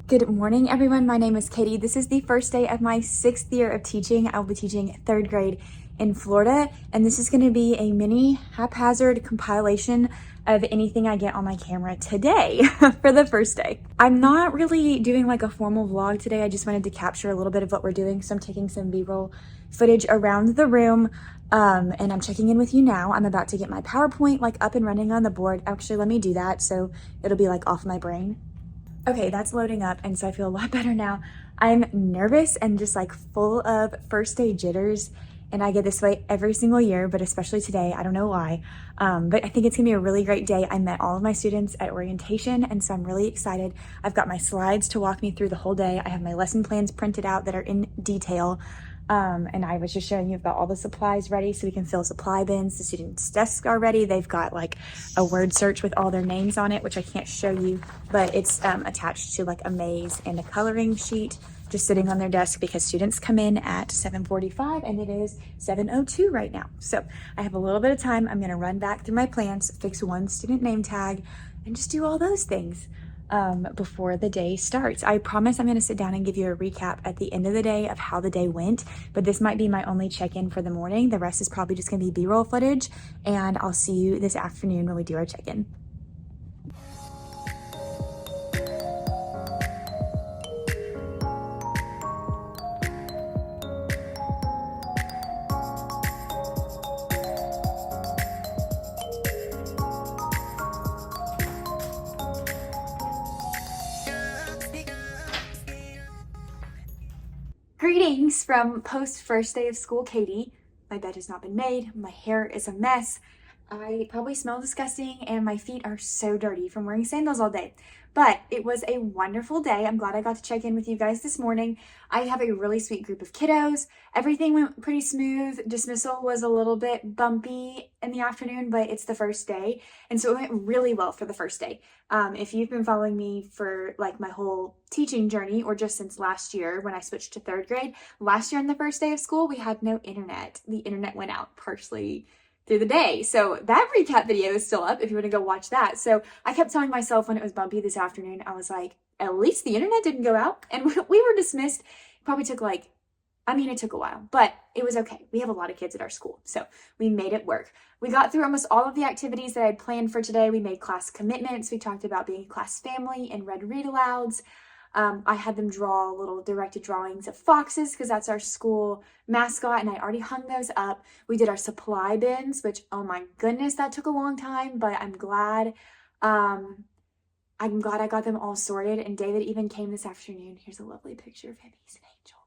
Good morning, everyone. My name is Katie. This is the first day of my 6th year of teaching. I'll be teaching 3rd grade in Florida, and this is going to be a mini haphazard compilation of anything I get on my camera today for the first day. I'm not really doing like a formal vlog today. I just wanted to capture a little bit of what we're doing. So I'm taking some B-roll footage around the room, and I'm checking in with you now. I'm about to get my PowerPoint like up and running on the board. Actually, let me do that so it'll be like off my brain. Okay, that's loading up, and so I feel a lot better now. I'm nervous and just like full of first day jitters, and I get this way every single year, but especially today. I don't know why, but I think it's gonna be a really great day. I met all of my students at orientation, and so I'm really excited. I've got my slides to walk me through the whole day. I have my lesson plans printed out that are in detail. And I was just showing you about all the supplies ready so we can fill supply bins. The students' desks are ready. They've got like a word search with all their names on it, which I can't show you, but it's attached to like a maze and a coloring sheet just sitting on their desk because students come in at 7:45 and it is 7:02 right now. So I have a little bit of time. I'm gonna run back through my plans, fix one student name tag, and just do all those things before the day starts. I promise I'm going to sit down and give you a recap at the end of the day of how the day went, but this might be my only check-in for the morning. The rest is probably just going to be B-roll footage, and I'll see you this afternoon when we do our check-in. Greetings from post first day of school, Katie. My bed has not been made. My hair is a mess. I probably smell disgusting and my feet are so dirty from wearing sandals all day. But it was a wonderful day. I'm glad I got to check in with you guys this morning. I have a really sweet group of kiddos. Everything went pretty smooth. Dismissal was a little bit bumpy in the afternoon, but it's the first day. And so it went really well for the first day. If you've been following me for like my whole teaching journey or just since last year when I switched to 3rd grade, last year on the first day of school, we had no internet. The internet went out partially through the day. So that recap video is still up if you want to go watch that. So I kept telling myself when it was bumpy this afternoon, I was like, at least the internet didn't go out. And we were dismissed. It probably took it took a while, but it was okay. We have a lot of kids at our school, so we made it work. We got through almost all of the activities that I had planned for today. We made class commitments. We talked about being a class family and read read alouds. I had them draw little directed drawings of foxes because that's our school mascot, and I already hung those up. We did our supply bins, which, oh my goodness, that took a long time, but I'm glad I got them all sorted. And David even came this afternoon. Here's a lovely picture of him. He's an angel.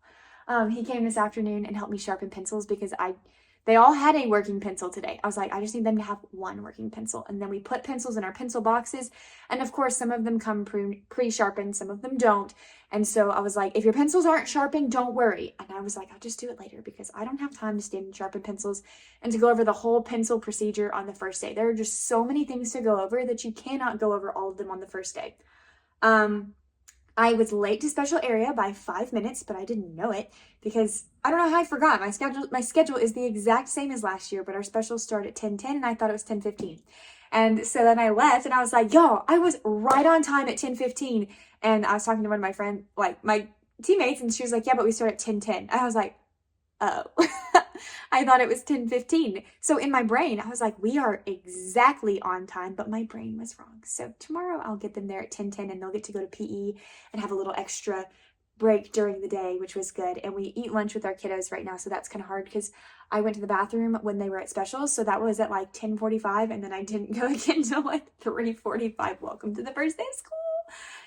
He came this afternoon and helped me sharpen pencils because they all had a working pencil today. I was like, I just need them to have one working pencil. And then we put pencils in our pencil boxes. And of course, some of them come pre-sharpened, some of them don't. And so I was like, if your pencils aren't sharpened, don't worry. And I was like, I'll just do it later because I don't have time to stand and sharpen pencils and to go over the whole pencil procedure on the first day. There are just so many things to go over that you cannot go over all of them on the first day. I was late to special area by 5 minutes, but I didn't know it because I don't know how I forgot. My schedule is the exact same as last year, but our specials start at 10:10 and I thought it was 10:15. And so then I left and I was like, yo, I was right on time at 10:15. And I was talking to one of my friends, like my teammates, and she was like, yeah, but we start at 10:10. And I was like, oh, I thought it was 10:15. So in my brain, I was like, we are exactly on time, but my brain was wrong. So tomorrow I'll get them there at 10:10 and they'll get to go to PE and have a little extra break during the day, which was good. And we eat lunch with our kiddos right now, so that's kind of hard because I went to the bathroom when they were at specials, so that was at like 10:45, and then I didn't go again until like 3:45. Welcome to the first day of school.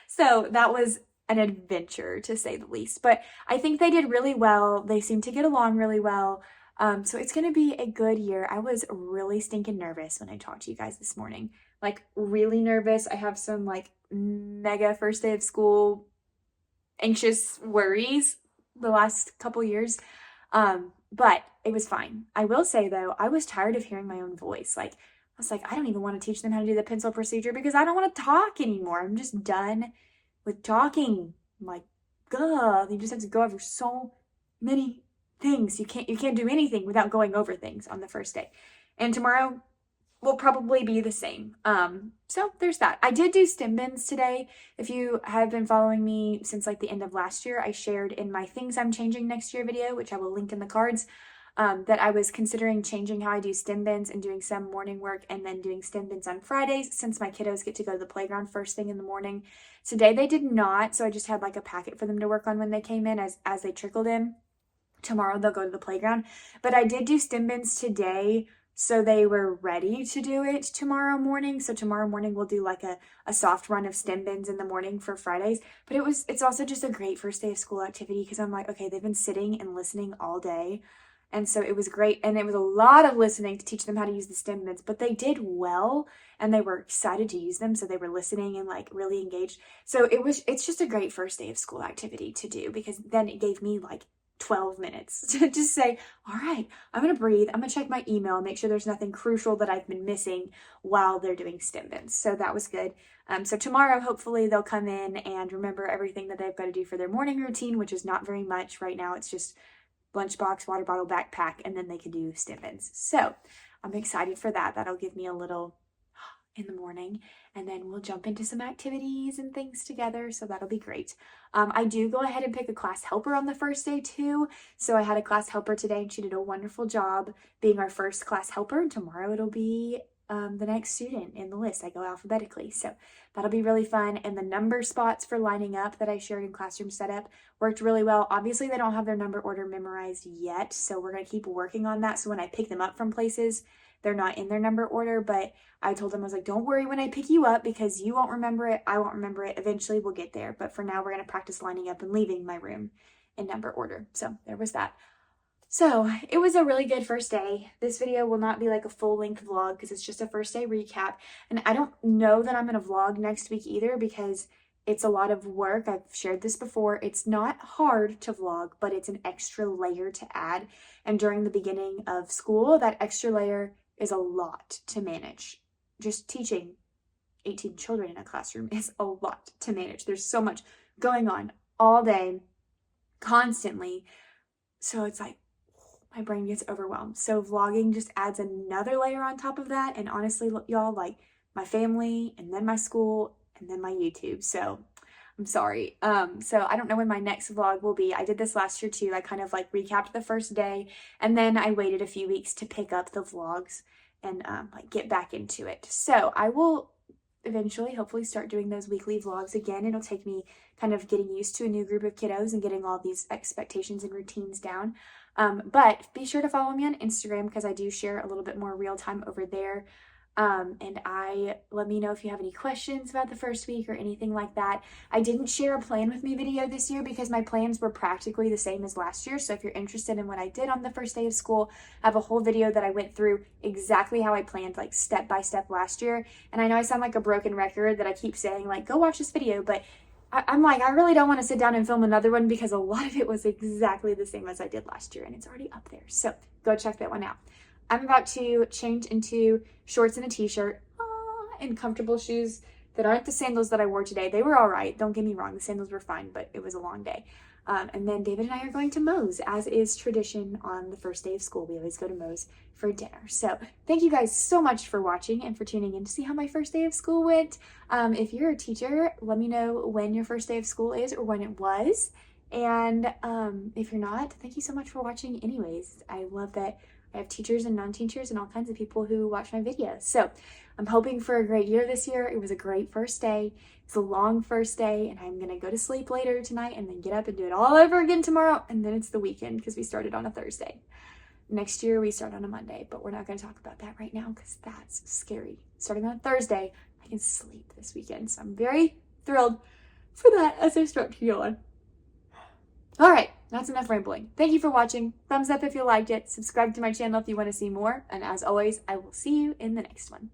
So that was an adventure, to say the least. But I think they did really well. They seem to get along really well. So it's going to be a good year. I was really stinking nervous when I talked to you guys this morning. Like, really nervous. I have some like mega first day of school anxious worries the last couple years. But it was fine. I will say though, I was tired of hearing my own voice. Like, I was like, I don't even want to teach them how to do the pencil procedure because I don't want to talk anymore. I'm just done with talking. I'm like, God, you just have to go over so many things. You can't do anything without going over things on the first day. And tomorrow will probably be the same. So there's that. I did do stem bins today. If you have been following me since like the end of last year, I shared in my things I'm changing next year video, which I will link in the cards, that I was considering changing how I do stem bins and doing some morning work and then doing stem bins on Fridays since my kiddos get to go to the playground first thing in the morning. Today they did not, so I just had like a packet for them to work on when they came in as they trickled in. Tomorrow they'll go to the playground. But I did do stem bins today, so they were ready to do it tomorrow morning. So tomorrow morning we'll do like a soft run of stem bins in the morning for Fridays. But it's also just a great first day of school activity because I'm like, okay, they've been sitting and listening all day. And so it was great. And it was a lot of listening to teach them how to use the stem bins, but they did well and they were excited to use them. So they were listening and like really engaged. So it's just a great first day of school activity to do because then it gave me like 12 minutes to just say, all right, I'm going to breathe. I'm going to check my email, make sure there's nothing crucial that I've been missing while they're doing stem bins. So that was good. So tomorrow, hopefully they'll come in and remember everything that they've got to do for their morning routine, which is not very much right now. It's just lunchbox, water bottle, backpack, and then they can do stem bins. So I'm excited for that. That'll give me a little in the morning, and then we'll jump into some activities and things together, so that'll be great. I do go ahead and pick a class helper on the first day too, so I had a class helper today and she did a wonderful job being our first class helper, and tomorrow it'll be the next student in the list. I go alphabetically, so that'll be really fun. And the number spots for lining up that I shared in classroom setup worked really well. Obviously they don't have their number order memorized yet, so we're going to keep working on that, so when I pick them up from places they're not in their number order. But I told them, I was like, don't worry when I pick you up because you won't remember it, I won't remember it. Eventually we'll get there, but for now we're going to practice lining up and leaving my room in number order. So there was that. So it was a really good first day. This video will not be like a full-length vlog because it's just a first day recap. And I don't know that I'm going to vlog next week either because it's a lot of work. I've shared this before. It's not hard to vlog, but it's an extra layer to add. And during the beginning of school, that extra layer is a lot to manage. Just teaching 18 children in a classroom is a lot to manage. There's so much going on all day, constantly. So it's like, my brain gets overwhelmed. So vlogging just adds another layer on top of that. And honestly, y'all, like my family and then my school and then my YouTube. So I'm sorry. So I don't know when my next vlog will be. I did this last year too. I kind of like recapped the first day and then I waited a few weeks to pick up the vlogs and like get back into it. So I will eventually hopefully start doing those weekly vlogs again. It'll take me kind of getting used to a new group of kiddos and getting all these expectations and routines down. But be sure to follow me on Instagram because I do share a little bit more real time over there. And let me know if you have any questions about the first week or anything like that. I didn't share a plan with me video this year because my plans were practically the same as last year. So if you're interested in what I did on the first day of school, I have a whole video that I went through exactly how I planned, like step by step last year. And I know I sound like a broken record that I keep saying like, go watch this video, but I'm like, I really don't want to sit down and film another one because a lot of it was exactly the same as I did last year and it's already up there. So go check that one out. I'm about to change into shorts and a t-shirt and comfortable shoes that aren't the sandals that I wore today. They were all right. Don't get me wrong. The sandals were fine, but it was a long day. And then David and I are going to Moe's, as is tradition on the first day of school. We always go to Moe's for dinner. So thank you guys so much for watching and for tuning in to see how my first day of school went. If you're a teacher, let me know when your first day of school is or when it was. And if you're not, thank you so much for watching anyways. I love that I have teachers and non-teachers and all kinds of people who watch my videos. So I'm hoping for a great year this year. It was a great first day. It's a long first day, and I'm gonna go to sleep later tonight and then get up and do it all over again tomorrow, and then it's the weekend because we started on a Thursday. Next year we start on a Monday, but we're not going to talk about that right now because that's scary. Starting on a Thursday, I can sleep this weekend, so I'm very thrilled for that as I start to yawn. All right, that's enough rambling. Thank you for watching. Thumbs up if you liked it. Subscribe to my channel if you want to see more, and as always, I will see you in the next one.